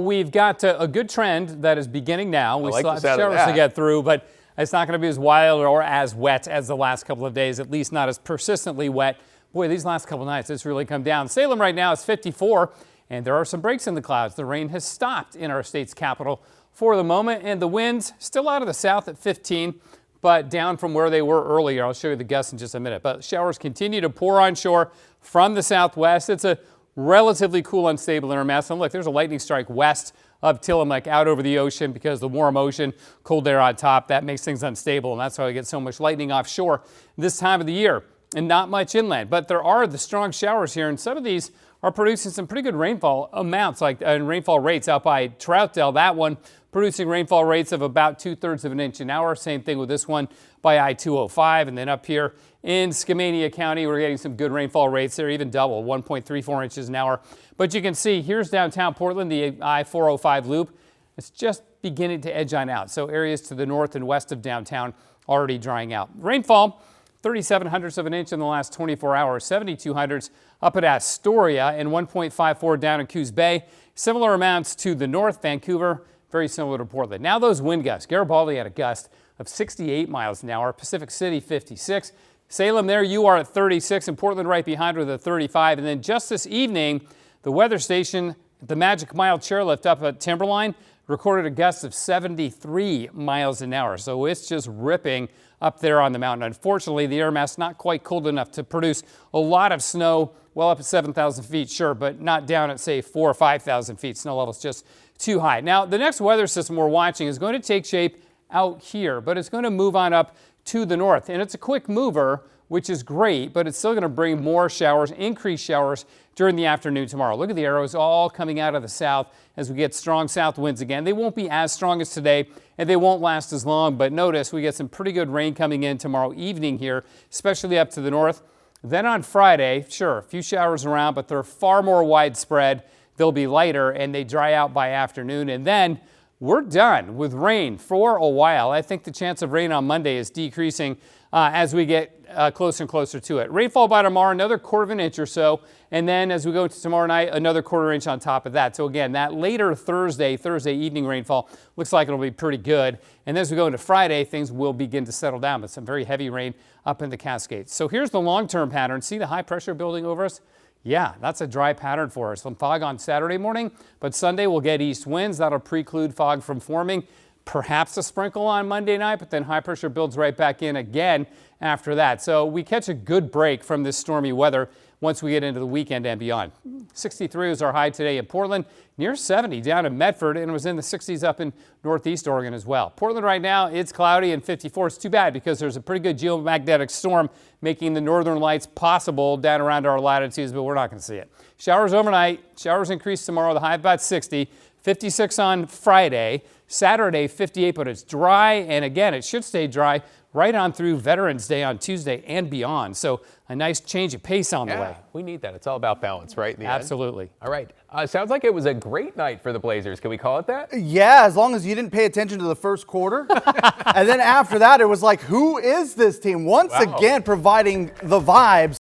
We've got a good trend that is beginning now. We like still the have sound of showers to that. get through, but it's not going to be as wild or as wet as the last couple of days, at least not as persistently wet. Boy, these last couple of nights, it's really come down. Salem right now is 54, and there are some breaks in the clouds. The rain has stopped in our state's capital for the moment, and the winds still out of the south at 15, but down from where they were earlier. I'll show you the gusts in just a minute. But showers continue to pour on shore from the southwest. It's a relatively cool, unstable inner mass. And look, there's a lightning strike west of Tillamook out over the ocean because the warm ocean, cold air on top, that makes things unstable. And that's why we get so much lightning offshore this time of the year and not much inland. But there are the strong showers here, and some of these are producing some pretty good rainfall amounts, like and rainfall rates out by Troutdale. That one producing rainfall rates of about 2/3 of an inch an hour. Same thing with this one by I-205. And then up here in Skamania County, we're getting some good rainfall rates there, even double, 1.34 inches an hour. But you can see here's downtown Portland, the I-405 loop. It's just beginning to edge on out. So areas to the north and west of downtown already drying out. Rainfall, 37/100ths of an inch in the last 24 hours, 72/100ths up at Astoria, and 1.54 down in Coos Bay. Similar amounts to the north, Vancouver, very similar to Portland. Now those wind gusts. Garibaldi had a gust of 68 miles an hour. Pacific City, 56. Salem, there you are at 36, and Portland right behind with a 35. And then just this evening, the weather station, the Magic Mile chairlift up at Timberline, recorded a gust of 73 miles an hour. So it's just ripping up there on the mountain. Unfortunately, the air mass not quite cold enough to produce a lot of snow, well up at 7,000 feet, sure, but not down at, say, 4,000 or 5,000 feet. Snow level's just too high. Now, the next weather system we're watching is going to take shape out here, but it's going to move on up to the north. And it's a quick mover, which is great, but it's still going to bring more showers, increased showers during the afternoon tomorrow. Look at the arrows all coming out of the south as we get strong south winds again. They won't be as strong as today, and they won't last as long, but notice we get some pretty good rain coming in tomorrow evening here, especially up to the north. Then on Friday, sure, a few showers around, but they're far more widespread. They'll be lighter, and they dry out by afternoon, and then we're done with rain for a while. I think the chance of rain on Monday is decreasing as we get closer and closer to it. Rainfall by tomorrow, another 1/4 inch or so. And then as we go to tomorrow night, another 1/4 inch on top of that. So again, that later Thursday evening rainfall looks like it'll be pretty good. And as we go into Friday, things will begin to settle down, but some very heavy rain up in the Cascades. So here's the long-term pattern. See the high pressure building over us? Yeah, that's a dry pattern for us. Some fog on Saturday morning, but Sunday we'll get east winds. That'll preclude fog from forming. Perhaps a sprinkle on Monday night, but then high pressure builds right back in again after that. So we catch a good break from this stormy weather once we get into the weekend and beyond. 63 was our high today in Portland, near 70 down in Medford, and it was in the 60s up in northeast Oregon as well. Portland right now, it's cloudy and 54. It's too bad because there's a pretty good geomagnetic storm making the northern lights possible down around our latitudes, but we're not going to see it. Showers overnight, showers increase tomorrow, the high about 60, 56 on Friday, Saturday 58, but it's dry, and again, it should stay dry right on through Veterans Day on Tuesday and beyond. So a nice change of pace on the way. We need that. It's all about balance, right? In the Absolutely. End. All right. Sounds like it was a great night for the Blazers. Can we call it that? Yeah, as long as you didn't pay attention to the first quarter. And then after that, it was like, who is this team? Once again, providing the vibes.